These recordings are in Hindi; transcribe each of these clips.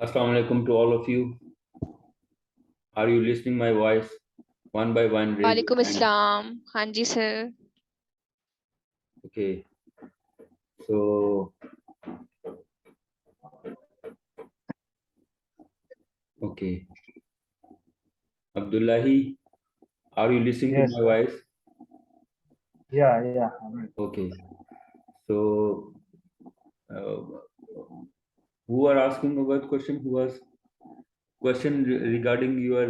Assalamu alaikum to all of you. Are you listening my voice? One by one, raise your वालेकुम hand. अस्सलाम। हाँ जी sir. Okay. So, okay. Abdullahi, are you listening to Yes, my sir. voice? Yeah. Okay. So, uh, who are asking about question? Who was question regarding your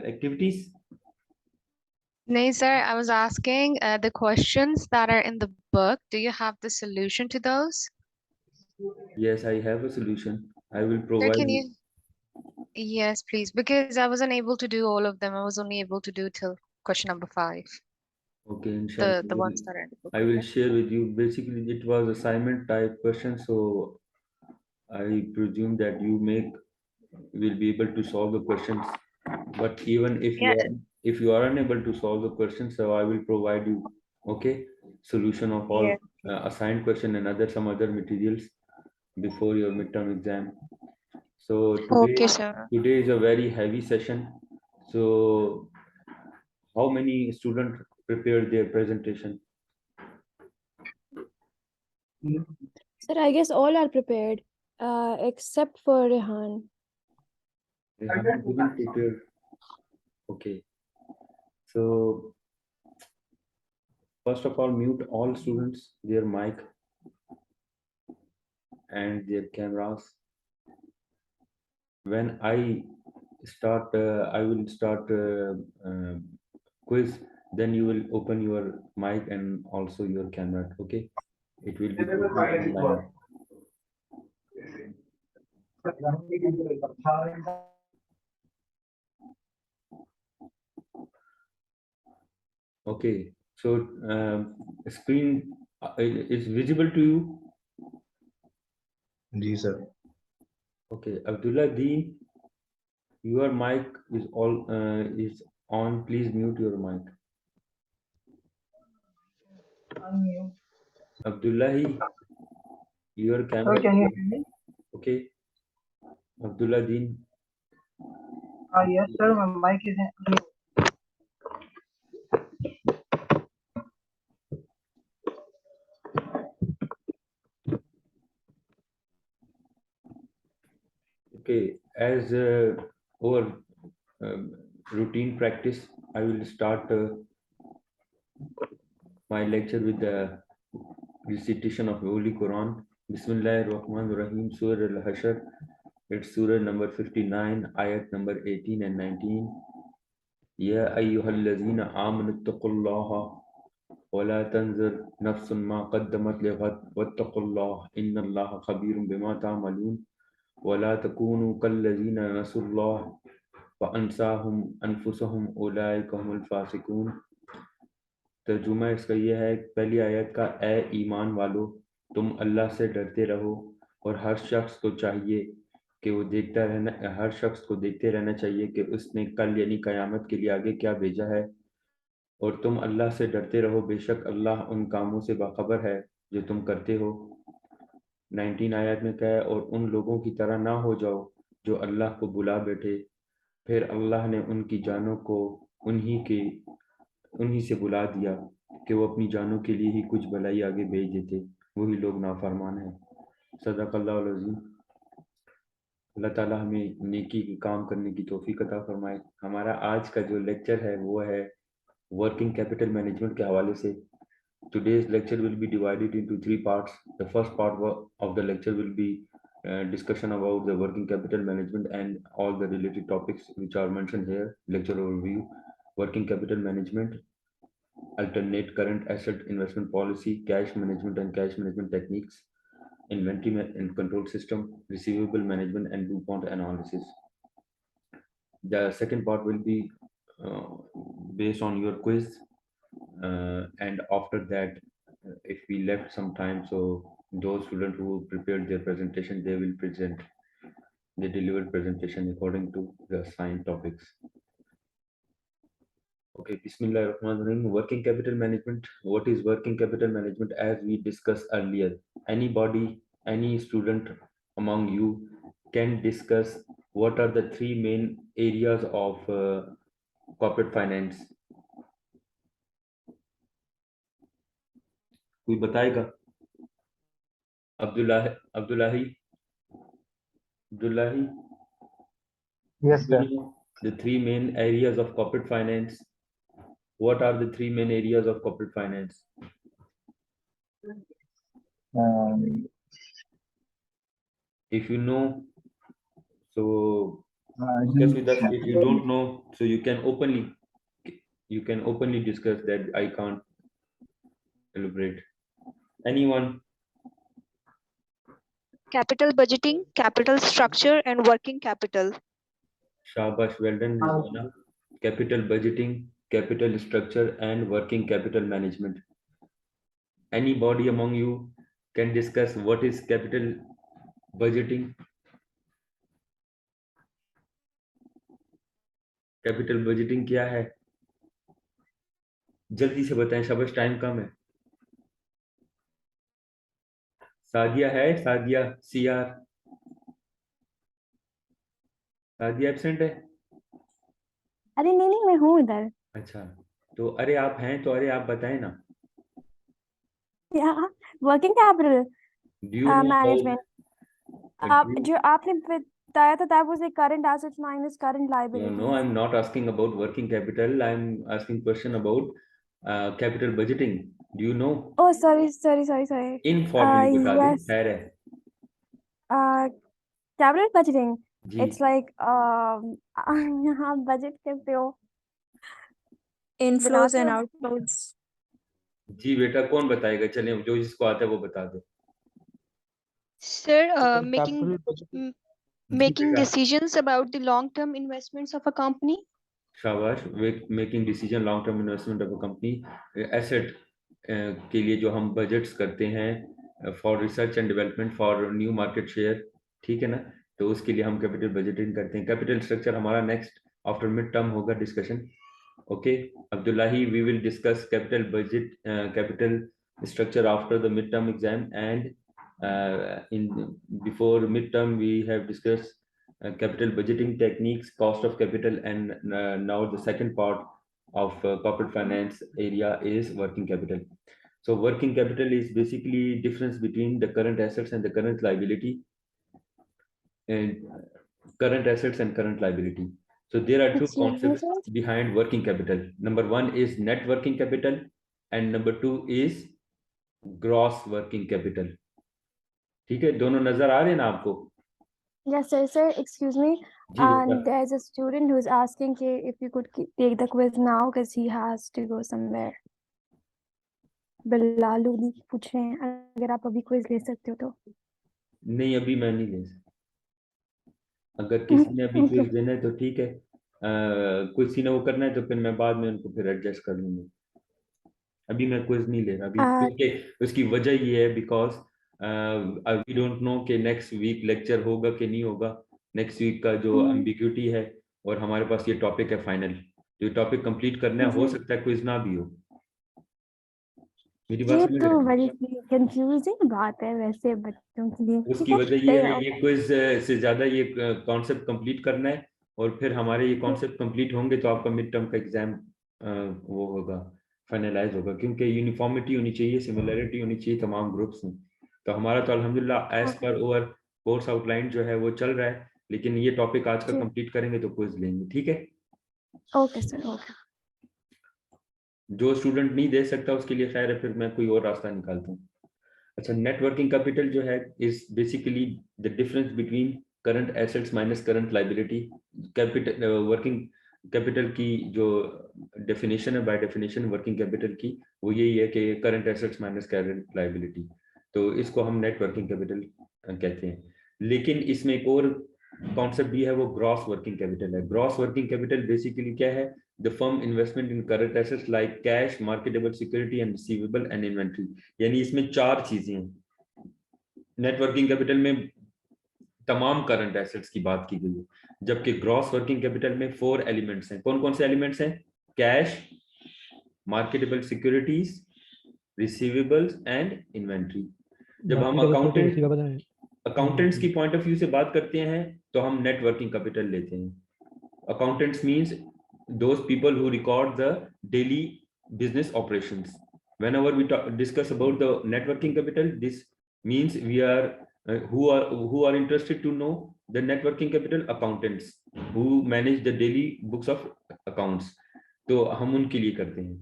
activities? नहीं sir, I was asking the questions that are in the book. Do you have the solution to those? Yes, I have a solution. I will Sir, provide can you. you? Yes, please, because I wasn't able to do all of them. I was only able to do till question number 5. Okay, inshallah. The ones that are in the book. I will Okay. share with you. Basically, it was assignment type question, so I presume that you will be able to solve the questions. But even Yeah. if you are unable to solve the questions, so I will provide you solution of all Yes. assigned question and some other materials before your midterm exam. So Okay, sir. today is a very heavy session. So how many students prepared their presentation? Sir, I guess all are prepared, except for Rehan. Rehan didn't prepare. Okay. So first of all, mute all students, their mic and their cameras. When I will start quiz. Then you will open your mic and also your camera. Okay, it will be totally online. Okay, so screen is visible to you. Ji, sir. Okay, Abdullah Deen, your mic is on. Please mute your mic. Abdullahi, your camera. Sir, can you hear me? Okay, Abdullah Deen. Yes, sir. My mic is on. Okay, as our routine practice, I will start my lecture with the recitation of Holy Quran. Bismillahir Rahmanir Rahim, Surah Al-Hashr. It's Surah number 59, ayat number 18 and 19. Ya ayyuhallazina amanu ittaqullaha wa la tanzur nafsun ma qaddamat lighad wattaqullaha innallaha khabirun bima ta'malun wa la takunu kallazina nasullaha wa ansahum anfusahum ulaika humul fasiqun. तर्जुमा इसका यह है, पहली आयत का, ए ईमान वालो तुम अल्लाह से डरते रहो और हर शख्स को चाहिए कि वो हर शख्स को देखते रहना चाहिए कि उसने कल यानी कयामत के लिए आगे क्या भेजा है, और तुम अल्लाह से डरते रहो, बेशक अल्लाह उन कामों से बाखबर है जो तुम करते हो। 19 आयत में क्या है, और उन लोगों की तरह ना हो जाओ जो अल्लाह को बुला बैठे, फिर अल्लाह ने उनकी जानों को उन्हीं से बुला दिया कि वो अपनी जानों के लिए ही कुछ भलाई आगे भेज देते, वही लोग नाफरमान हैं। सदक़ल्लाहुल अज़ीम। अल्लाह ताला हमें नेकी के काम करने की तौफीक अता फरमाए। हमारा आज का जो लेक्चर है वो है वर्किंग कैपिटल मैनेजमेंट के हवाले से। Today's lecture will be divided into 3 parts. The first part of the lecture will be discussion about the working capital management and all the related topics which are mentioned here. Lecture overview, working capital management, alternate current asset investment policy, cash management and cash management techniques, inventory and control system, receivable management, and DuPont analysis. The second part will be uh, based on your quiz, and after that, if we left some time, so those students who prepared their presentation, they will present the delivered presentation according to the assigned topics. Okay, Bismillah Rahman Rahim. Working capital management. What is working capital management? As we discussed earlier, anybody, any student among you can discuss what are the three main areas of corporate finance? कोई बताएगा? Abdullahi? Yes, sir. The three main areas of corporate finance. What are the three main areas of corporate finance? If you know, so discuss with us. If you don't know, so you can openly discuss that. I can't elaborate. Anyone? Capital budgeting, capital structure, and working capital. Shabash, well done, Rizwana. Capital budgeting, capital structure, and working capital management. Anybody among you can discuss what is capital budgeting? Capital budgeting क्या है? जल्दी से बताएं, शाबाश, टाइम कम है। सादिया है? सादिया सीआर, सादिया एब्सेंट है? अरे नहीं मैं हूँ इधर। अच्छा, तो अरे आप हैं तो अरे आप बताएं ना। Working capital Do you know management. about, जो आपने बताया था that was like current assets minus current liabilities. No, I'm not asking about working capital. I'm asking question about capital budgeting. Do you know? Oh, sorry. Informally बता दें, Yes. खैर है। Capital budgeting. Ji, It's like यहाँ budget करते हो Inflows बनाते and हो। outflows. जी बेटा, कौन बताएगा? चलिए, जो जिसको आता है वो बता दे। Sir, capital budget. जी making बेटा, decisions about the long-term investments of a company. शाबाश। Making decision long term investment of a company, asset के लिए जो हम बजट्स करते हैं for research and development for new market share, ठीक है ना? तो उसके लिए हम कैपिटल बजटिंग करते हैं। कैपिटल स्ट्रक्चर हमारा नेक्स्ट आफ्टर मिड टर्म होगा discussion. Okay Abdullahi, we will discuss capital budget, capital structure after the mid term exam, and in before midterm we have discussed capital budgeting techniques, cost of capital, and now the second part of corporate finance area is working capital. So working capital is basically difference between the current assets and the current liability, and current assets and current liability. So there are two concepts behind working capital. Number one is net working capital, and number two is gross working capital. ठीक है, दोनों नजर आ रहे हैं ना आपको? Yes, sir. Excuse me. जी बेटा। And there's a student who's asking if you could take the quiz now because he has to go somewhere. बिलालूदी पूछ रहे हैं अगर आप अभी क्विज ले सकते हो तो। नहीं, अभी मैं नहीं ले सकता। अगर किसी ने अभी क्विज देना है तो ठीक है, किसी ने वो करना है तो फिर मैं बाद में उनको फिर एडजस्ट कर लूंगा। अभी मैं क्विज नहीं ले रहा अभी, क्योंकि उसकी वजह ये है बिकॉज वी डोंट नो कि नेक्स्ट वीक लेक्चर होगा कि नहीं होगा। नेक्स्ट वीक का जो एम्बिग्यूटी है, और हमारे पास ये टॉपिक है फाइनल, जो टॉपिक कंप्लीट करना है, हो सकता है क्विज ना भी हो। मेरी बात समझ तो रहे हैं? बड़ी कंफ्यूजिंग बात है वैसे बच्चों के लिए। उसकी वजह ये है, ये क्विज से ज्यादा ये कॉन्सेप्ट कंप्लीट करना है, और फिर हमारे ये कॉन्सेप्ट कंप्लीट होंगे तो आपका मिड टर्म का एग्जाम वो होगा, फाइनलाइज होगा, क्योंकि यूनिफॉर्मिटी होनी चाहिए, सिमिलरिटी होनी चाहिए तमाम ग्रुप्स में। तो हमारा तो अल्हम्दुलिल्लाह as per over course outline जो है वो चल रहा है, लेकिन ये टॉपिक आज का कंप्लीट करेंगे तो क्विज लेंगे, ठीक है? Okay sir, okay. जो स्टूडेंट नहीं दे सकता उसके लिए खैर है, फिर मैं कोई और रास्ता निकालता हूँ। अच्छा, नेट वर्किंग कैपिटल जो है is basically the difference between current assets minus current liability. Capital working capital की जो डेफिनेशन है, बाय डेफिनेशन वर्किंग कैपिटल की, वो यही है कि current assets minus current liability, तो इसको हम नेट वर्किंग कैपिटल कहते हैं। लेकिन इसमें एक और कॉन्सेप्ट भी है, वो ग्रॉस वर्किंग कैपिटल है। ग्रॉस वर्किंग कैपिटल बेसिकली क्या है? The firm investment in current assets like cash, marketable security and receivable and inventory. यानी इसमें चार चीजें हैं। नेट वर्किंग कैपिटल में तमाम करंट एसेट्स की बात की गई है, जबकि ग्रॉस वर्किंग कैपिटल में 4 एलिमेंट्स हैं। कौन कौन से एलिमेंट्स हैं? Cash, marketable securities, receivables and inventory. जब हम अकाउंटेंट अकाउंटेंट्स की पॉइंट ऑफ व्यू से बात करते हैं तो हम नेट वर्किंग कैपिटल लेते हैं। Accountants means those people who record the daily business operations. Whenever we discuss about the net working capital, this means we are who are interested to know the net working capital, accountants who manage the daily books of accounts. तो हम उनके लिए करते हैं,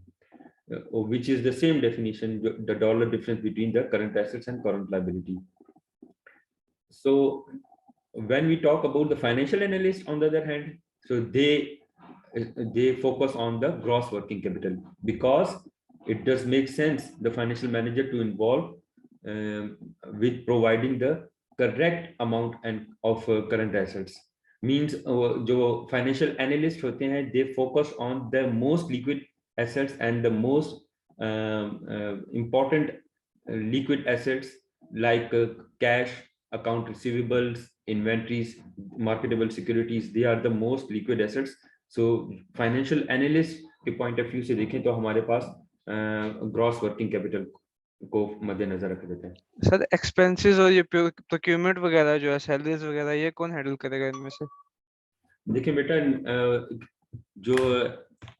which is the same definition, the dollar difference between the current assets and current liability. So when we talk about the financial analyst, on the other hand, so they focus on the gross working capital, because it does make sense the financial manager to involve with providing the correct amount and of current assets. Means जो financial analyst होते हैं, they focus on the most liquid assets and the most important liquid assets like cash, account receivables, inventories, marketable securities. They are the most liquid assets. So financial analyst के point of view से देखें तो हमारे पास gross working capital को मद्देनजर रख देते हैं। सर एक्सपेंसेस और ये प्रोक्यूरमेंट वगैरह जो है, सैलरीज वगैरह, ये कौन हैंडल करेगा इनमें से? देखिए बेटा, जो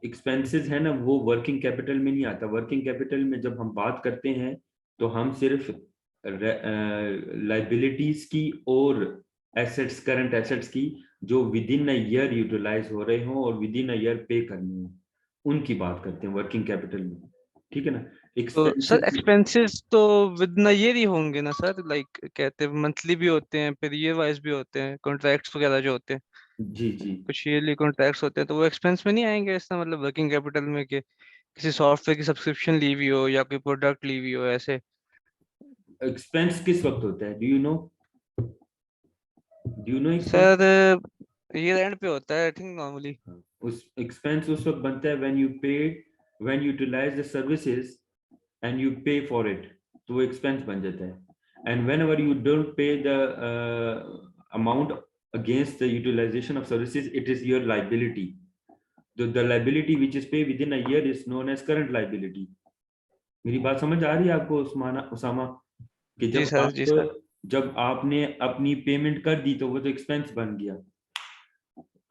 एक्सपेंसेस है ना वो वर्किंग कैपिटल में नहीं आता। वर्किंग कैपिटल में जब हम बात करते हैं तो हम सिर्फ लाइबिलिटीज की और एसेट्स, करंट एसेट्स की जो within a year utilise हो रहे हो और विद इन अ ईयर पे करनी हो, उनकी बात करते हैं वर्किंग कैपिटल में, ठीक है ना। तो सर एक्सपेंसेस तो विद इन ईयर ही होंगे ना सर, लाइक कहते हैं मंथली भी होते हैं, फिर ईयर वाइज भी होते हैं, कॉन्ट्रैक्ट्स वगैरह जो होते हैं, जी जी कुछ ईयरली कॉन्ट्रैक्ट्स होते हैं, तो वो एक्सपेंस में नहीं आएंगे इसका मतलब वर्किंग कैपिटल में, कि किसी सॉफ्टवेयर की सब्सक्रिप्शन ली हुई हो या कोई प्रोडक्ट ली हुई हो ऐसे? एक्सपेंस किस वक्त होता है, do you no sir year and पे होता है आई थिंक नॉर्मली। उस एक्सपेंस उस वक्त बनता है when you utilize the services and you pay for it, तो वो एक्सपेंस बन जाता है। and whenever you don't pay the amount against the utilization of services, it is your liability. The liability which is paid within a year is known as current liability. मेरी बात समझ आ रही है आपको उसामा? कि जब आपने अपनी पेमेंट कर दी तो वो तो एक्सपेंस बन गया।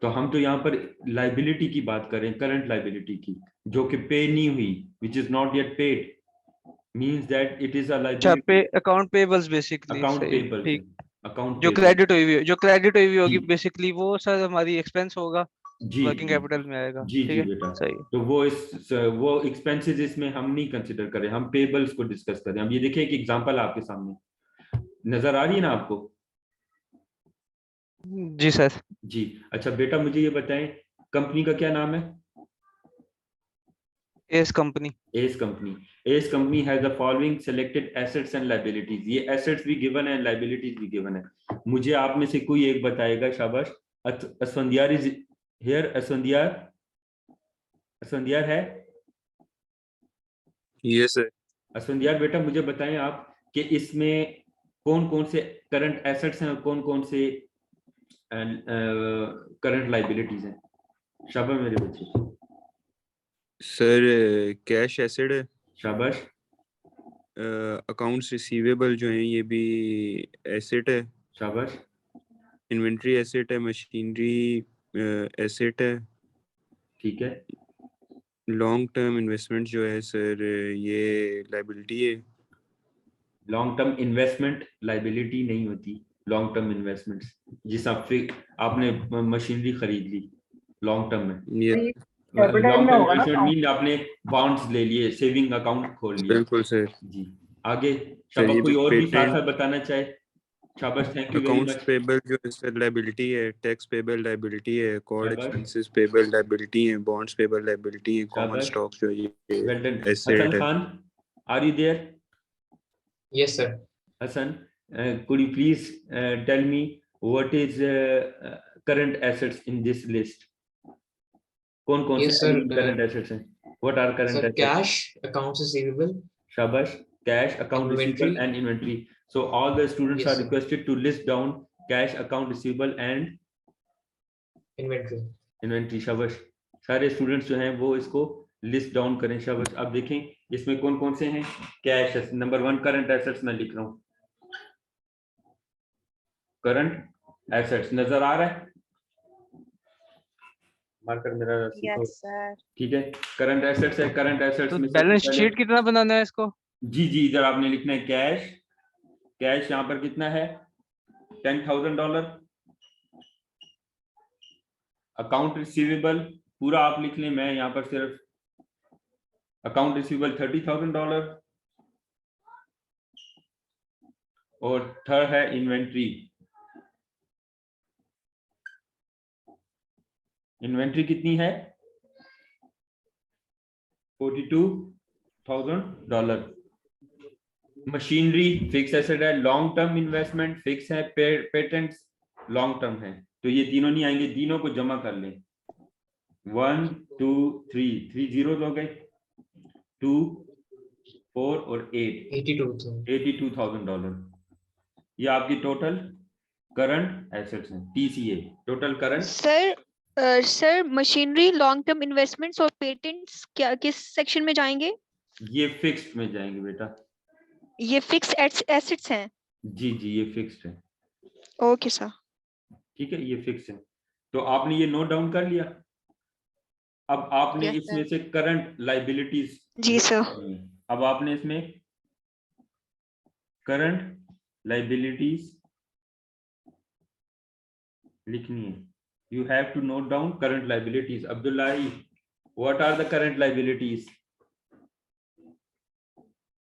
तो हम तो यहाँ पर लाइबिलिटी की बात करें, करंट लाइबिलिटी की, जो कि पे नहीं हुई, which is not yet paid, means that it is a liability. Account payables basically, account payable, जो क्रेडिट हुई होगी बेसिकली, वो सर हमारी एक्सपेंस होगा, जी वर्किंग कैपिटल में आएगा। जी ठीक जी है, बेटा, सही। तो वो एक्सपेंसेस इसमें हम नहीं कंसिडर करें, हम पेबल्स को डिस्कस करें। अब ये देखिए एक एग्जांपल आपके सामने नजर आ रही है ना आपको? जी सर। जी अच्छा बेटा, मुझे ये बताएं कंपनी का क्या नाम है? S company. S company has the following selected assets and liabilities. ये एसेट्स भी गिवन है, लायबिलिटीज भी गिवन है। मुझे आप में से कोई एक बताएगा, शाबाश। Asfandyar is here. असफंदियार है? Yes sir. असफंदियार बेटा, मुझे बताएं आप कि इसमें कौन कौन से करंट एसेट्स हैं और कौन कौन से करंट लायबिलिटीज हैं। शाबाश मेरे बच्चे। सर कैश एसेट है। शाबाश। अकाउंट्स रिसीवेबल जो हैं ये भी एसेट है। शाबाश। इन्वेंट्री एसेट है। मशीनरी एसेट है। ठीक है। लॉन्ग टर्म इन्वेस्टमेंट जो है सर ये लायबिलिटी है। लॉन्ग टर्म इन्वेस्टमेंट लायबिलिटी नहीं होती। लॉन्ग टर्म इन्वेस्टमेंट्स, जिस आपने मशीनरी खरीद ली लॉन्ग टर्म में, लॉन्ग टर्म इन्वेस्टमेंट मीन आपने बॉन्ड्स ले लिए, सेविंग अकाउंट खोल लिया। बिल्कुल सर। जी आगे शाबाश। कोई और भी साथ साथ बताना चाहे? शाबाश, thank you very much. Accounts payable जो है सर लायबिलिटी है। टैक्स पेबल लायबिलिटी है। कॉर्ड एक्सपेंसेस पेबल लायबिलिटी है। बॉन्ड्स पेबल लायबिलिटी है। कॉमन स्टॉक जो ये एसेट है। Hassan Khan, are you there? Yes, sir. Hassan, could you please tell me what is current assets in this list? कौन कौन Yes, से sir. current assets हैं? What are current Sir, assets? cash, accounts receivable, शाबाश। Cash, account receivable Inventory. and inventory. So all the students Yes, are sir. requested to list down cash, account receivable and inventory. inventory. शाबाश। सारे स्टूडेंट्स जो हैं वो इसको लिस्ट डाउन करें। शाबाश। अब देखें इसमें कौन कौन से हैं। कैश नंबर 1 करंट एसेट्स मैं लिख रहा हूँ। करंट एसेट्स नजर आ रहा है? मार्कर मेरा रस्सी को, Yes, sir. ठीक है। करंट एसेट्स है, करंट एसेट्स तो में सबसे बैलेंस पहले शीट कितना बनाना है इसको? जी जी इधर आपने लिखना है कैश। कैश यहाँ पर कितना है? $10,000। अकाउंट रिसीवेबल पूरा आप लिख लें, मैं यहाँ पर सिर्फ अकाउंट रिसीवेबल $30,000। और थर्ड है इन्वेंट्री। इन्वेंट्री कितनी है? $42,000। मशीनरी फिक्स एसेट है, लॉन्ग टर्म इन्वेस्टमेंट फिक्स है, पेटेंट्स लॉन्ग टर्म है, तो ये तीनों नहीं आएंगे, तीनों को जमा कर लें। 1 2 3 जीरोस हो गए, 2 4 और 8 $82,000। ये आपकी टोटल करंट एसेट्स हैं, TCA total current. Sir machinery, long term investments और पेटेंट्स क्या किस सेक्शन में जाएंगे? ये फिक्स्ड में जाएंगे बेटा। ये फिक्स एसेट्स हैं। जी जी ये फिक्स्ड है, ओके सर। ठीक है, ये फिक्स है। तो आपने ये नोट डाउन कर लिया। अब आपने Yes, इसमें से करंट लाइबिलिटीज, जी सर। अब आपने इसमें करंट लाइबिलिटीज लिखनी है। You have to note down current liabilities. Abdullahi, what are the current liabilities?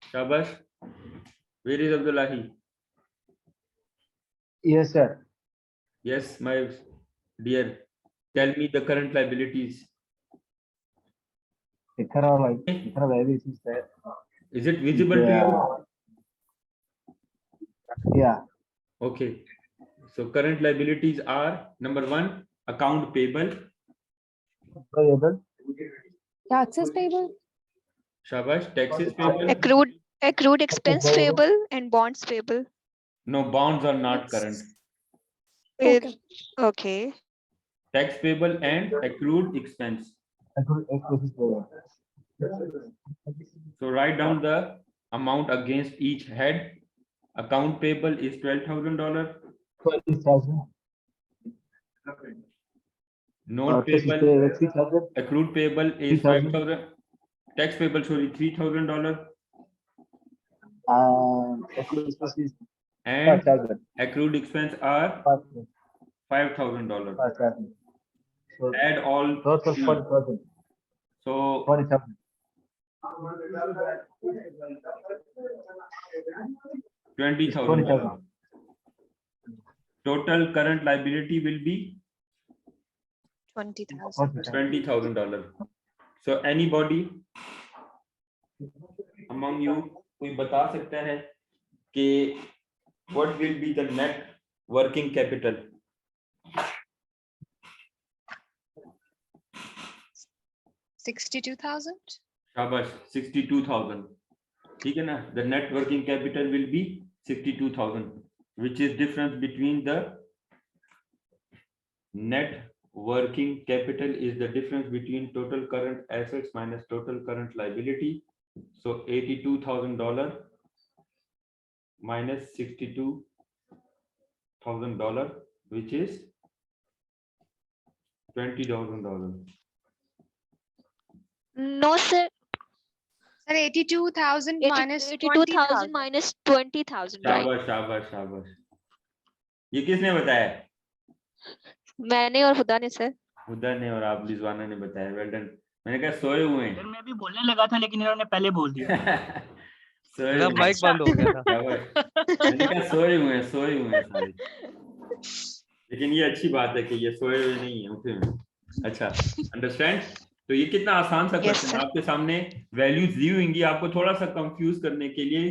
शाबाश, where is Abdullahi? Yes, sir. Yes, my dear, tell me the current liabilities. Ethanol liabilities, sir. Is it visible to you? Yeah. Okay. So current liabilities are number 1, account payable. Payable. Taxes payable? Shabash. Taxes payable. Accrued expense payable and bonds payable. No, bonds are not current. Okay. Okay. Tax payable and accrued expense. Accrued expenses payable. So write down the amount against each head. Account payable is $12,000. 20,000. Note Taxes payable, payable 3,000. accrued payable is 3,000. $5,000. Tax payable, sorry, $3,000. Accrued expenses And 5,000. accrued expense are 5,000. $5,000. 5,000. So Add all total three. 40,000. So 20,000. 20,000. Total current liability will be 20,000. $20,000. So anybody among you कोई बता सकता है कि what will be the net working capital? 62,000. शाबाश, 62,000, ठीक है ना? The net working capital will be 62,000, which is difference between the net working capital is the difference between total current assets minus total current liability. So $82,000 minus $62,000, which is $20,000. No sir. Sir, 82,000 minus 82,000 minus 20,000, right? शाबाश शाबाश शाबाश। ये किसने बताया? मैंने और खुदा ने सर। हुदा ने और आप रिजवाना ने बताया। Well done. मैंने कहा सोए हुए हैं। सर मैं भी बोलने लगा था लेकिन इन्होंने पहले बोल दिया। सोए मेरा हुए माइक हैं। बंद हो गया था। शाबाश। मैंने कहा सोए हुए हैं सारे। लेकिन ये अच्छी बात है कि ये सोए हुए नहीं है, उठे हुए हैं। अच्छा, अंडरस्टैंड? तो ये कितना आसान सा क्वेश्चन है, आपके सामने वैल्यूज दी होंगी, आपको थोड़ा सा कंफ्यूज करने के लिए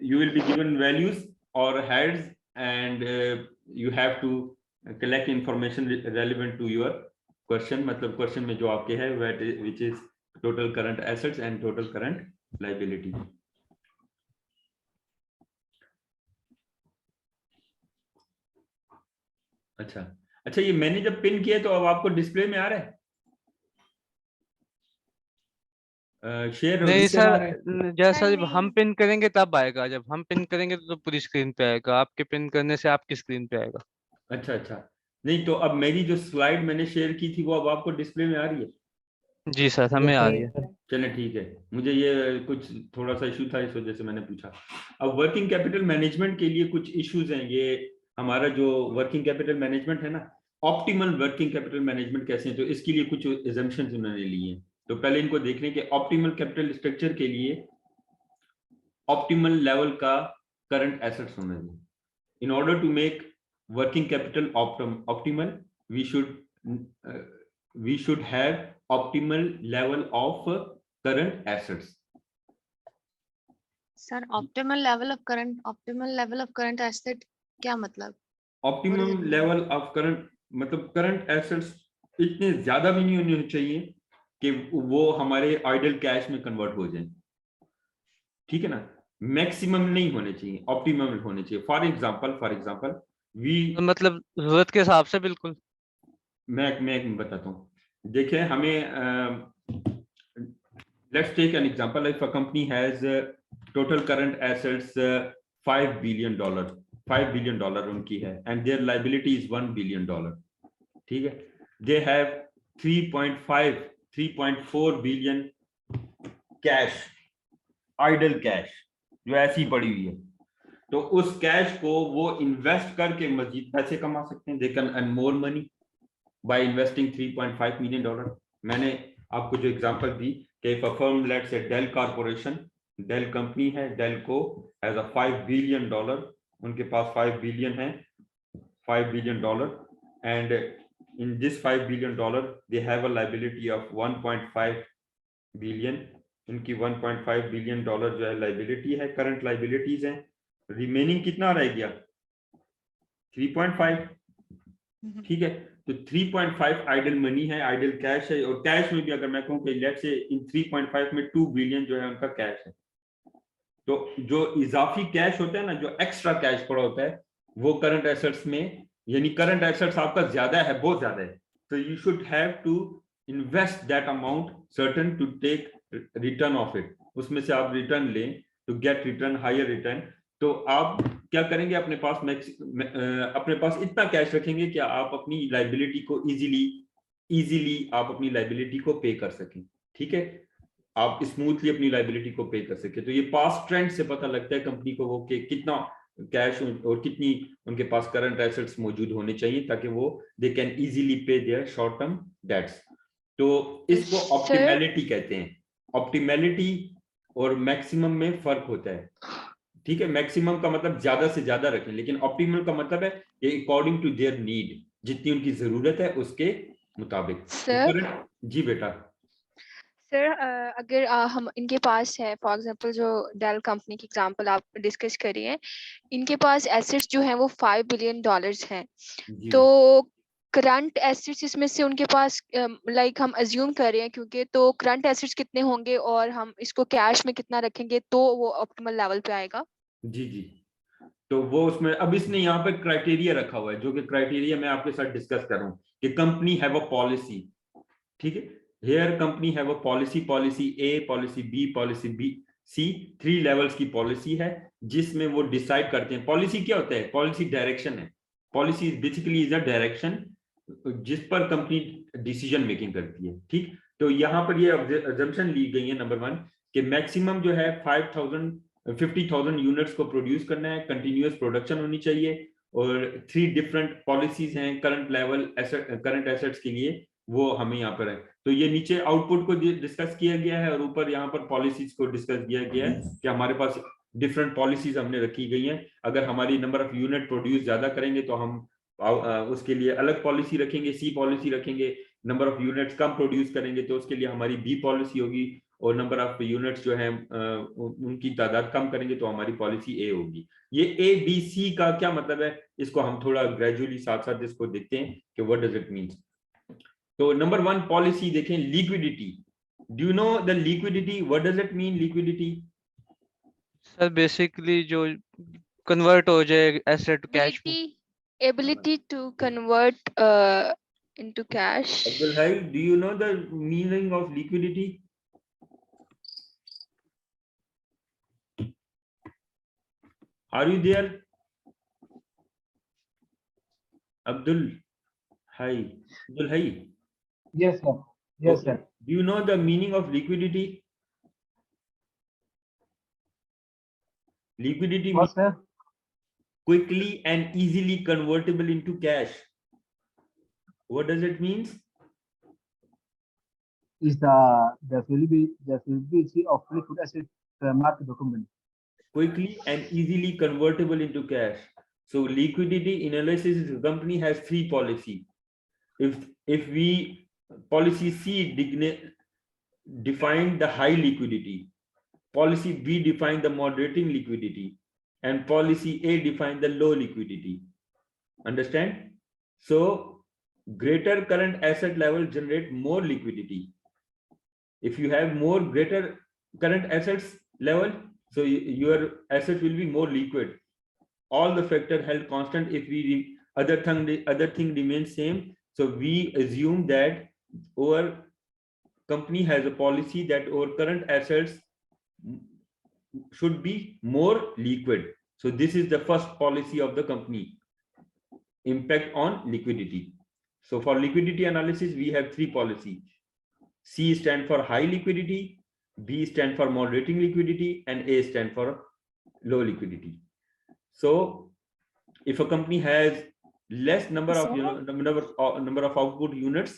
you will be given values और heads and you have to collect information relevant to your question. मतलब क्वेश्चन में जो आपके है which is total current assets and total current liability. अच्छा अच्छा, ये मैंने जब पिन किया तो अब आपको डिस्प्ले में आ रहा है? शेयर नहीं इससे आ रहा सर, है। जैसा जब नहीं। हम पिन करेंगे तब आएगा, जब हम पिन करेंगे तो पूरी स्क्रीन पे आएगा, आपके पिन करने से आपकी स्क्रीन पे आएगा। अच्छा अच्छा, नहीं तो अब मेरी जो स्लाइड मैंने शेयर की थी वो अब आपको डिस्प्ले में आ रही है? जी सर, हमें आ रही है। चले ठीक है, मुझे ये कुछ थोड़ा सा इशू था इस वजह से मैंने पूछा। अब वर्किंग कैपिटल मैनेजमेंट के लिए कुछ इश्यूज हैं। ये हमारा जो वर्किंग कैपिटल मैनेजमेंट है ना, ऑप्टिमल वर्किंग कैपिटल मैनेजमेंट कैसे है, तो इसके लिए कुछ एजम्पशंस उन्होंने लिए हैं। तो पहले इनको देख लें कि ऑप्टिमल कैपिटल स्ट्रक्चर के लिए ऑप्टिमल लेवल का करंट एसेट्स होना चाहिए। In order to make working capital optimal, we should have optimal level of current assets. Sir, optimal level of current asset क्या मतलब? Optimum it mean? level of current मतलब current assets इतने ज्यादा भी नहीं होने चाहिए कि वो हमारे आइडल कैश में कन्वर्ट हो जाए, ठीक है ना। मैक्सिमम नहीं होने चाहिए, ऑप्टिमम होने चाहिए। फॉर एग्जांपल वी, मतलब जरूरत के हिसाब से बिल्कुल। मैं बताता हूँ, देखिए हमें let's take an example. If a company has total current assets $5 billion उनकी है, and their liability is $1 billion, ठीक है। they have 3.4 billion cash, idle cash जो ऐसी पड़ी हुई है, तो उस कैश को वो इन्वेस्ट करके मजीद पैसे कमा सकते हैं। they can earn more money by investing $3.5 million. मैंने आपको जो एग्जांपल दी कि if a firm, let's say Dell Corporation, Dell company है, Dell को has a $5 billion, उनके पास $5 billion है, $5 billion, and in this $5 billion they have a liability of 1.5 billion. उनकी 1.5 billion डॉलर जो है लाइबिलिटी है, करंट लाइबिलिटीज हैं। रिमेनिंग कितना रह गया? 3.5, ठीक है। तो 3.5 आइडल मनी है, आइडल कैश है। और कैश में भी अगर मैं कहूं कि लेट्स से इन 3.5 में 2 बिलियन जो है उनका कैश है, तो जो इजाफी कैश होता है ना, जो एक्स्ट्रा कैश पड़ा होता है, वो करंट एसेट्स में, यानी करंट एसेट्स आपका ज्यादा है, बहुत ज्यादा है, तो you should have to invest that amount certain to take return of it. उसमें से आप रिटर्न लें to get return, higher return. तो आप क्या करेंगे, अपने पास इतना कैश रखेंगे कि आप अपनी लाइबिलिटी को इजीली आप अपनी लाइबिलिटी को पे कर सकें, ठीक है। आप स्मूथली अपनी लाइबिलिटी को पे कर सके। तो ये पास्ट ट्रेंड से पता लगता है कंपनी को वो कि कितना कैश और कितनी उनके पास करंट एसेट्स मौजूद होने चाहिए ताकि वो दे कैन इजीली पे देयर शॉर्ट टर्म डेट्स। तो इसको ऑप्टिमैलिटी कहते हैं। ऑप्टिमैलिटी और मैक्सिमम में फर्क होता है, ठीक है। मैक्सिमम का मतलब ज्यादा से ज्यादा रखें, लेकिन ऑप्टिमल का मतलब है कि अकॉर्डिंग टू देयर नीड, जितनी उनकी जरूरत है उसके मुताबिक। जी बेटा। सर अगर हम इनके पास है, फॉर एग्जांपल जो डेल कंपनी की एग्जांपल आप डिस्कस करिए, इनके पास एसेट्स जो हैं वो $5 बिलियन हैं, तो करंट एसेट्स इसमें से उनके पास लाइक हम अज्यूम कर रहे हैं, क्योंकि तो करंट एसेट्स कितने होंगे और हम इसको कैश में कितना रखेंगे तो वो ऑप्टिमल लेवल पे आएगा। जी जी, तो वो उसमें अब इसने यहाँ पे क्राइटेरिया रखा हुआ है, जो कि क्राइटेरिया मैं आपके साथ डिस्कस कर रहा हूँ कि कंपनी हैव अ पॉलिसी, ठीक है। Here company have a policy, policy A, policy B, C, 3 levels की पॉलिसी है, जिसमें वो डिसाइड करते हैं। पॉलिसी क्या होता है? पॉलिसी डायरेक्शन है। Policy basically is a direction जिस पर कंपनी डिसीजन मेकिंग करती है, ठीक। तो यहाँ पर ये अजम्पशन ली गई है नंबर 1 कि मैक्सिमम जो है 50,000 यूनिट्स को प्रोड्यूस करना है, कंटिन्यूअस प्रोडक्शन होनी चाहिए, और 3 डिफरेंट पॉलिसीज हैं करंट लेवल करंट एसेट्स के लिए, वो हमें यहाँ पर है। तो ये नीचे आउटपुट को डिस्कस किया गया है और ऊपर यहाँ पर पॉलिसीज को डिस्कस किया गया है कि हमारे पास डिफरेंट पॉलिसीज हमने रखी गई हैं। अगर हमारी नंबर ऑफ यूनिट प्रोड्यूस ज्यादा करेंगे तो हम उसके लिए अलग पॉलिसी रखेंगे, सी पॉलिसी रखेंगे। Number of units come produce करेंगे तो उसके लिए हमारी बी पॉलिसी होगी, और नंबर ऑफ यूनिट्स जो है उनकी तादाद कम करेंगे तो हमारी पॉलिसी ए होगी। ये ए बी सी का क्या मतलब है, इसको हम थोड़ा ग्रेजुअली साथ साथ इसको देखते हैं कि व्हाट डज इट मीन। तो नंबर 1 पॉलिसी देखें, liquidity. Do you know the liquidity, what does it mean liquidity? Sir basically जो कन्वर्ट हो जाए asset to cash. Ability to convert into cash. Abdul Hai, do you know the meaning of liquidity? Are you there? Abdul, hi. Abdul, hi. Yes, sir. Yes, Okay. sir. Do you know the meaning of liquidity? Liquidity What, means sir? quickly and easily convertible into cash. What does it mean? Is the availability of liquid asset market document. Quickly and easily convertible into cash. So liquidity analysis, the company has three policy. If we policy C define the high liquidity, policy B define the moderating liquidity, and policy A define the low liquidity. Understand? So greater current asset level generate more liquidity. If you have more greater current assets level, so your asset will be more liquid. All the factor held constant. If we other thing remains same, so we assume that our company has a policy that our current assets should be more liquid. So this is the first policy of the company. Impact on liquidity. So for liquidity analysis, we have three policies. C stand for high liquidity, B stand for moderating liquidity, and A stand for low liquidity. So if a company has less number of number of output units,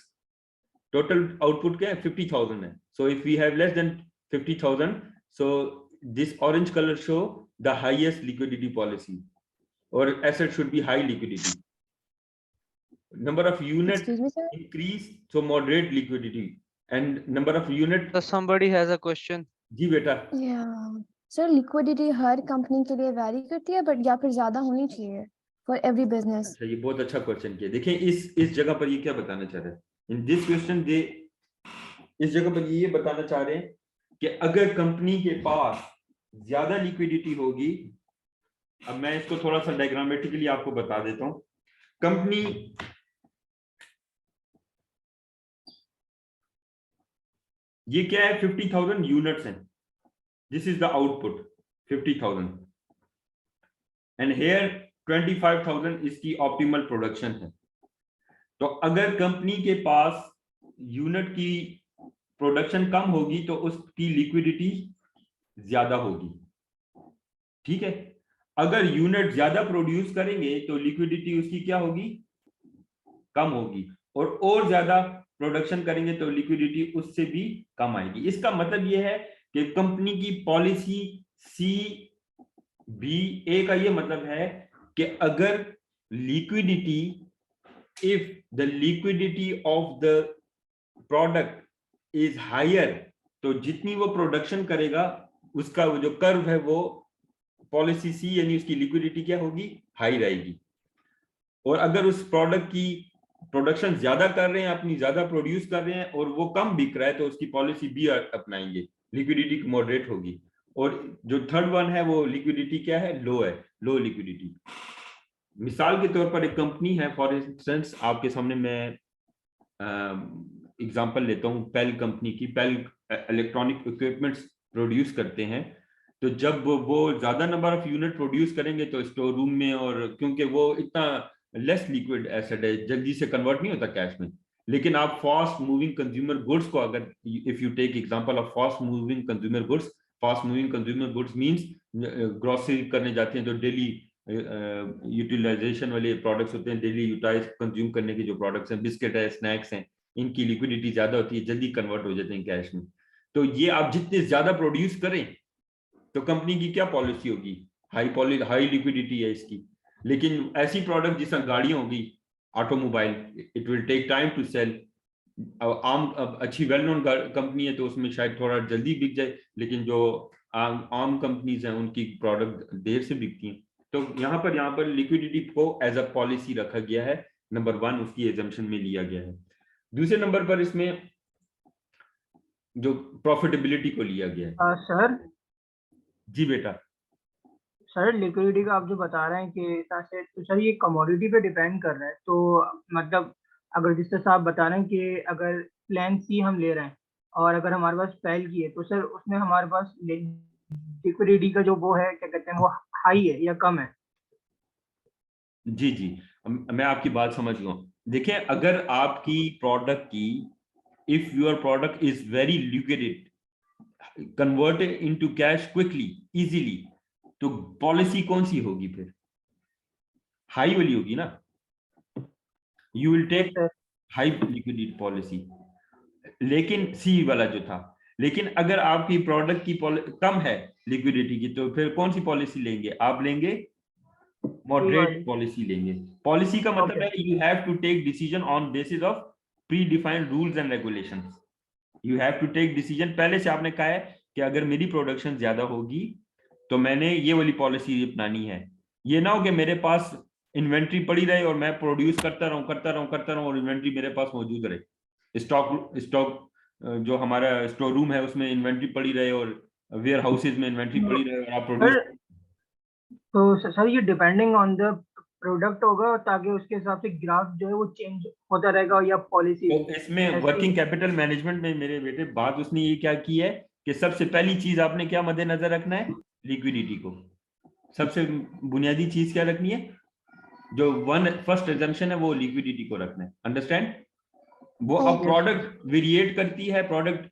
total output क्या है 50,000 है. So if we have less than 50,000, so this orange color show the highest liquidity policy, or asset should be high liquidity. Number of units Excuse me, sir. increase, so moderate liquidity, and number of unit. So somebody has a question. जी बेटा. Yeah. सर लिक्विडिटी हर कंपनी के लिए वैरी करती है बट या फिर ज्यादा होनी चाहिए फॉर एवरी बिजनेस? अच्छा, ये बहुत अच्छा क्वेश्चन किया. देखिए इस जगह पर ये क्या बताना चाह रहे हैं इन दिस क्वेश्चन, दे इस जगह पर ये बताना चाह रहे हैं कि अगर कंपनी के पास ज्यादा लिक्विडिटी होगी, अब मैं इसको थोड़ा सा डायग्रामेटिकली आपको बता देता हूं. कंपनी ये क्या है 50,000 यूनिट्स हैं. This is the output 50,000 and here 25,000 इसकी ऑप्टिमल प्रोडक्शन है. तो अगर कंपनी के पास यूनिट की प्रोडक्शन कम होगी तो उसकी लिक्विडिटी ज्यादा होगी. ठीक है. अगर यूनिट ज्यादा प्रोड्यूस करेंगे तो लिक्विडिटी उसकी क्या होगी, कम होगी. और ज्यादा प्रोडक्शन करेंगे तो लिक्विडिटी उससे भी कम आएगी. इसका मतलब यह है कि कंपनी की पॉलिसी सी बी ए का ये मतलब है कि अगर liquidity, if the liquidity of the product is higher, तो जितनी वो प्रोडक्शन करेगा उसका वो जो कर्व है वो पॉलिसी सी यानी उसकी लिक्विडिटी क्या होगी, हाई रहेगी. और अगर उस प्रोडक्ट की प्रोडक्शन ज्यादा कर रहे हैं, अपनी ज्यादा प्रोड्यूस कर रहे हैं और वो कम बिक रहा है, तो उसकी पॉलिसी बी अपनाएंगे, लिक्विडिटी मॉडरेट होगी. और जो थर्ड वन है वो लिक्विडिटी क्या है, लो है, लो लिक्विडिटी. मिसाल के तौर पर एक कंपनी है, फॉर इंस्टेंस आपके सामने मैं एग्जांपल लेता हूं पेल कंपनी की. पेल इलेक्ट्रॉनिक इक्विपमेंट्स प्रोड्यूस करते हैं. तो जब वो ज्यादा नंबर ऑफ यूनिट प्रोड्यूस करेंगे तो स्टोर रूम में, और क्योंकि वो इतना लेस लिक्विड एसेट है, जल्दी से कन्वर्ट नहीं होता कैश में. लेकिन आप फास्ट मूविंग कंज्यूमर गुड्स को अगर if you take example of fast moving consumer goods, fast moving consumer goods means grocery करने जाते हैं तो डेली यूटिलाइजेशन वाले प्रोडक्ट्स होते हैं, डेली यूटिलाइज कंज्यूम करने के जो प्रोडक्ट्स हैं, बिस्किट है, स्नैक्स हैं, इनकी लिक्विडिटी ज्यादा होती है, जल्दी कन्वर्ट हो जाते हैं कैश में. तो ये आप जितने ज्यादा प्रोड्यूस करें तो कंपनी की क्या पॉलिसी होगी, हाई लिक्विडिटी है इसकी. लेकिन ऐसी प्रोडक्ट जिस गाड़ियां होगी, automobile, it will take time to sell. अच्छी वेल नोन कंपनी है तो उसमें शायद थोड़ा जल्दी बिक जाए, लेकिन जो आम कंपनीज हैं उनकी प्रोडक्ट देर से बिकती हैं. तो यहाँ पर लिक्विडिटी को एज अ पॉलिसी रखा गया है. नंबर 1 उसकी एजम्पशन में लिया गया है. दूसरे नंबर पर इसमें जो प्रॉफिटेबिलिटी को लिया गया है. सर जी बेटा. सर लिक्विडिटी का आप जो बता रहे हैं कि तो सर ये कमोडिटी पे डिपेंड कर रहा है. तो मतलब अगर जिस तरह से आप बता रहे हैं कि अगर प्लान सी हम ले रहे हैं और अगर हमारे पास पेल की है, तो सर उसमें हमारे पास लिक्विडिटी का जो वो है क्या कहते हैं वो हाई है या कम है? जी जी, मैं आपकी बात समझ गया हूँ। देखिए, अगर आपकी प्रोडक्ट की, if your product is very liquidate, converted into cash quickly, easily, तो पॉलिसी कौन सी होगी फिर? हाई वाली होगी ना। You will take high liquidity policy. लेकिन सी वाला जो था, लेकिन अगर आपकी प्रोडक्ट की कम है लिक्विडिटी की, तो फिर कौन सी पॉलिसी लेंगे? आप लेंगे मॉडरेट पॉलिसी लेंगे। पॉलिसी का मतलब है you have to take decision on basis of predefined rules and regulations. You have to take decision, पहले से आपने कहा है कि अगर मेरी प्रोडक्शन ज्यादा होगी तो मैंने ये वाली पॉलिसी अपनानी है। ये ना हो कि मेरे पास इन्वेंट्री पड़ी रहे और मैं प्रोड्यूस करता रहूं और इन्वेंट्री मेरे पास मौजूद रहे। स्टॉक जो हमारा स्टोर रूम है उसमें इन्वेंट्री पड़ी रहे और वेयर हाउसेज में इन्वेंट्री पड़ी रहे और आप प्रोड्यूस। तो सर ये डिपेंडिंग ऑन द प्रोडक्ट होगा, ताकि उसके हिसाब से ग्राफ जो है वो चेंज होता रहेगा, या पॉलिसी? तो इसमें वर्किंग कैपिटल मैनेजमेंट में मेरे बेटे बात उसने ये क्या की है कि सबसे पहली चीज आपने क्या मद्देनजर रखना है? लिक्विडिटी को। सबसे बुनियादी चीज क्या रखनी है? जो फर्स्ट एजम्पशन है वो लिक्विडिटी को रखना है। अंडरस्टैंड? वो अब प्रोडक्ट वेरिएट करती है, प्रोडक्ट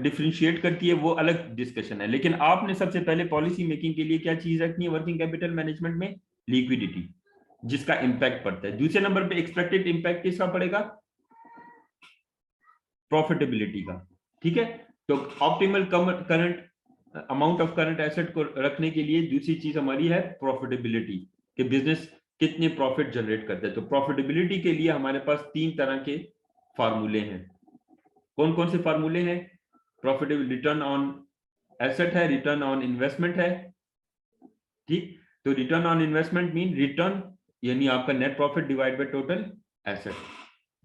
डिफरेंशिएट करती है, वो अलग डिस्कशन है। लेकिन आपने सबसे पहले पॉलिसी मेकिंग के लिए क्या चीज रखनी है वर्किंग कैपिटल मैनेजमेंट में? लिक्विडिटी, जिसका इंपैक्ट पड़ता है। दूसरे नंबर पे एक्सपेक्टेड इंपैक्ट किसका पड़ेगा? प्रॉफिटेबिलिटी का। ठीक है, तो optimal current amount of current asset को रखने के लिए दूसरी चीज हमारी है प्रॉफिटेबिलिटी, कि बिजनेस कितने प्रॉफिट जनरेट करते हैं। तो प्रॉफिटेबिलिटी के लिए हमारे पास 3 तरह के फार्मूले हैं। कौन कौन से फार्मूले हैं? प्रॉफिटेबल रिटर्न ऑन एसेट है, रिटर्न ऑन इन्वेस्टमेंट है। ठीक, तो return on investment mean return यानी आपका net profit divide by total asset.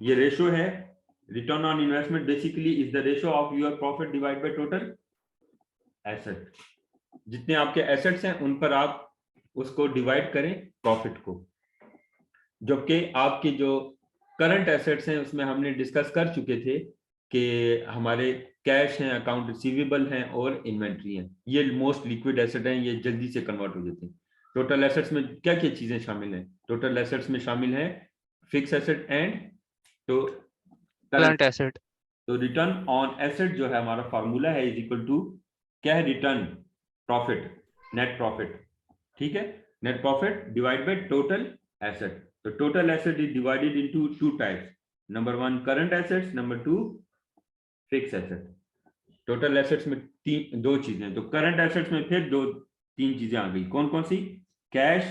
ये रेशो है। Return on investment basically is the ratio of your profit divide by total asset. जितने आपके एसेट्स हैं उन पर आप उसको डिवाइड करें प्रॉफिट को। जबकि आपके जो करंट एसेट्स हैं उसमें हमने डिस्कस कर चुके थे कि हमारे कैश हैं, अकाउंट रिसीवेबल हैं और इन्वेंट्री हैं। ये मोस्ट लिक्विड एसेट हैं, ये जल्दी से कन्वर्ट हो जाते हैं। टोटल एसेट्स में क्या क्या चीजें शामिल हैं? टोटल एसेट्स में शामिल है फिक्स एसेट एंड तो करंट एसेट। तो रिटर्न ऑन एसेट जो है हमारा फार्मूला है इज इक्वल टू क्या है? Return profit, net profit. ठीक है, net profit divide by total asset. तो total asset is divided into 2 types. Number 1 current assets, number 2 fix asset. Total assets में 2 चीजें, तो करंट एसेट्स में फिर 3 चीजें आ गई। कौन कौन सी? कैश,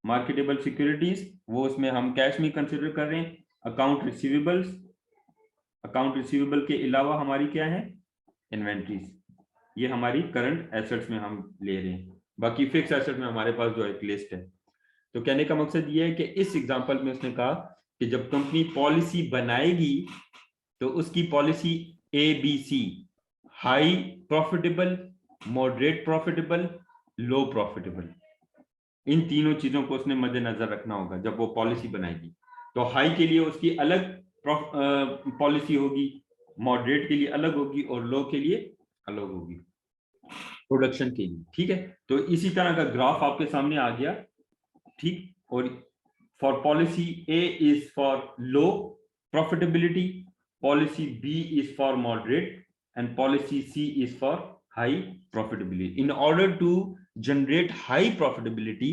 मार्केटेबल सिक्योरिटीज, वो उसमें हम कैश में कंसिडर कर रहे हैं। अकाउंट रिसीवेबल्स, अकाउंट रिसीवेबल के अलावा हमारी क्या है? इन्वेंट्रीज। ये हमारी करंट एसेट्स में हम ले रहे हैं। बाकी फिक्स एसेट में हमारे पास जो एक लिस्ट है। तो कहने का मकसद ये है कि इस एग्जांपल में उसने कहा कि जब कंपनी पॉलिसी बनाएगी तो उसकी policy ABC, high profitable, moderate profitable, low profitable, इन तीनों चीजों को उसने मद्देनजर रखना होगा जब वो पॉलिसी बनाएगी। तो हाई के लिए उसकी अलग पॉलिसी होगी, मॉडरेट के लिए अलग होगी और लो के लिए अलग होगी प्रोडक्शन के लिए। ठीक है, तो इसी तरह का ग्राफ आपके सामने आ गया। ठीक, और for policy A is for low profitability, policy B is for moderate and policy C is for high profitability. In order to generate high profitability,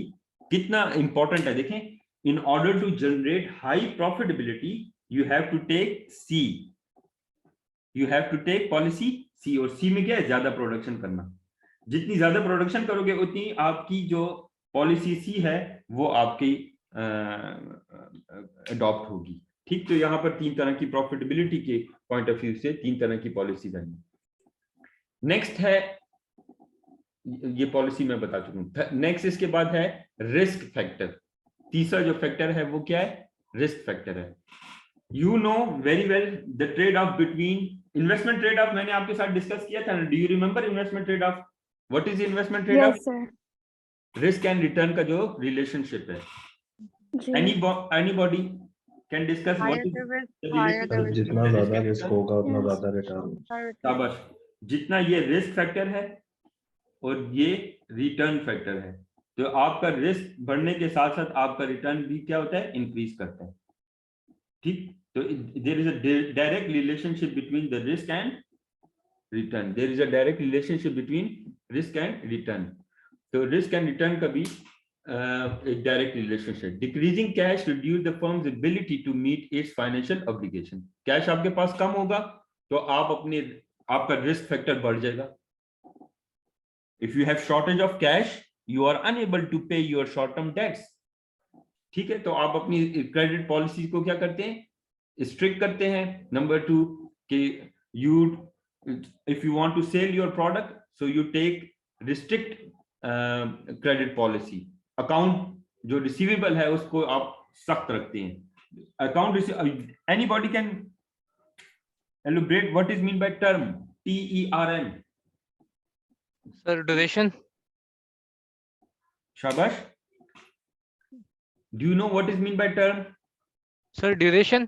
कितना इंपॉर्टेंट है देखें, in order to generate high profitability you have to take C, you have to take policy C, और C में क्या है? ज्यादा प्रोडक्शन करना। जितनी ज्यादा प्रोडक्शन करोगे उतनी आपकी जो पॉलिसी C है वो आपकी अडॉप्ट होगी। ठीक, तो यहाँ पर 3 तरह की प्रॉफिटेबिलिटी के पॉइंट ऑफ व्यू से 3 तरह की पॉलिसी बनी। नेक्स्ट है, ये पॉलिसी मैं बता चुका हूं। नेक्स्ट इसके बाद है रिस्क फैक्टर। तीसरा जो फैक्टर है वो क्या है? रिस्क फैक्टर है। You know very well the trade-off between investment trade-off मैंने आपके साथ डिस्कस किया था ना? Do you remember investment trade-off? What is investment trade-off? Yes, sir. Risk and return का जो relationship है। जी। Anybody can discuss what Higher is the risk, the higher the relationship risk. जितना between risk ज्यादा and रिस्क return? होगा उतना Yes. ज्यादा रिटर्न। Higher return. शाबाश। जितना ये रिस्क फैक्टर है और ये रिटर्न फैक्टर है। तो आपका रिस्क बढ़ने के साथ साथ आपका रिटर्न भी क्या होता है, इंक्रीज करता है। ठीक, तो there is a direct relationship between the risk and return. There is a direct relationship between risk and return. तो रिस्क एंड रिटर्न का भी एक direct relationship. Decreasing cash reduce the firm's ability to meet its financial obligation. Cash आपके पास कम होगा तो आपका रिस्क फैक्टर बढ़ जाएगा। If you have shortage of cash you are unable to pay your short term debts. ठीक है, तो आप अपनी क्रेडिट पॉलिसी को क्या करते हैं, स्ट्रिक्ट करते हैं। नंबर 2 कि you if you want to sell your product so you take restrict credit policy. Account जो रिसीवेबल है उसको आप सख्त रखते हैं। Account anybody can elaborate what is mean by term, TERM। Sir duration. शाबाश। Do you know what is mean by term? Sir duration.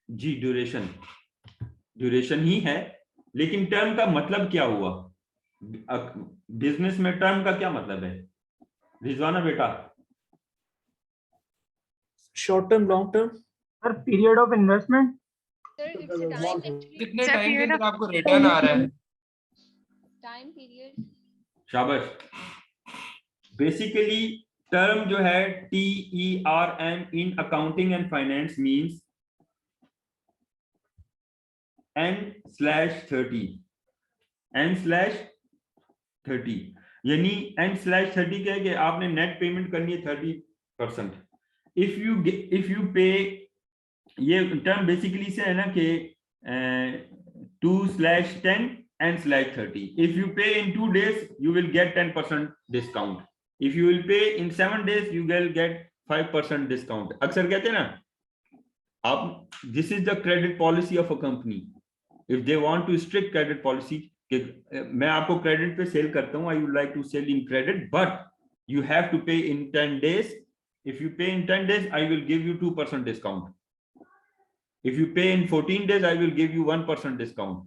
जी ड्यूरेशन, ड्यूरेशन ही है, लेकिन टर्म का मतलब क्या हुआ बिजनेस में? टर्म का क्या मतलब है रिजवाना बेटा? Short term, long term. Sir period of investment. कितने Sir, टाइम के period अंदर आपको रिटर्न आ रहा है? Time period. शाबाश। बेसिकली टर्म जो है TERM in accounting and finance means N/30, N/30 यानी N/30 क्या है कि आपने नेट पेमेंट करनी है 30%। इफ यू पे, ये टर्म बेसिकली से है ना कि 2/10 N/30। इफ यू पे इन 2 days you will get 10% discount. If you will pay in 7 days you will get 5% discount. अक्सर कहते हैं ना आप, this is the credit policy of a company. If they want to strict credit policy कि मैं आपको क्रेडिट पे सेल करता हूँ, I would like to sell in credit but you have to pay in 10 days. If you pay in 10 days I will give you 2% discount. If you pay in 14 days I will give you 1% discount.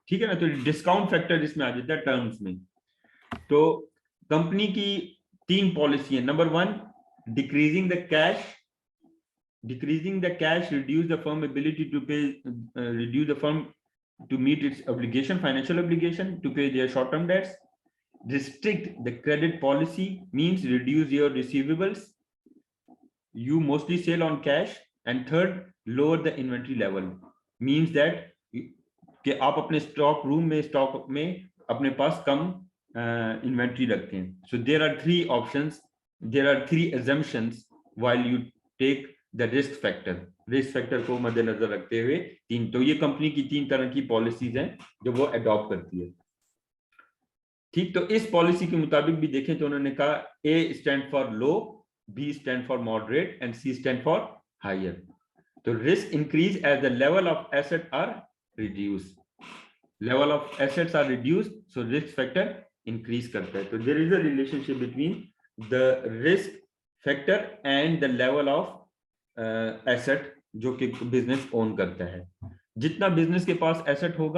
ठीक है ना, तो डिस्काउंट फैक्टर इसमें आ जाता है टर्म्स में। तो कंपनी की 3 पॉलिसी है। Number 1 decreasing the cash. Decreasing the cash reduce the firm ability to pay, reduce the firm to meet its obligation, financial obligation, to pay their short-term debts. Restrict the credit policy means reduce your receivables. You mostly sell on cash. And third, lower the inventory level means that कि आप अपने स्टॉक में अपने पास कम इन्वेंट्री रखते हैं। So there are 3 options, there are 3 assumptions while you take the risk factor. Risk factor को मद्देनजर रखते हुए 3, तो ये कंपनी की 3 तरह की पॉलिसीज हैं जो वो अडॉप्ट करती है। ठीक, तो इस पॉलिसी के मुताबिक भी देखें तो उन्होंने कहा A stand for low, B stand for moderate and C stand for higher. तो risk increase as the level of asset are reduce. Level of assets are reduce so risk factor increase करता है। तो there is a relationship between the risk factor and the level of asset जो कि बिजनेस ओन करता है। जितना बिजनेस के पास एसेट होगा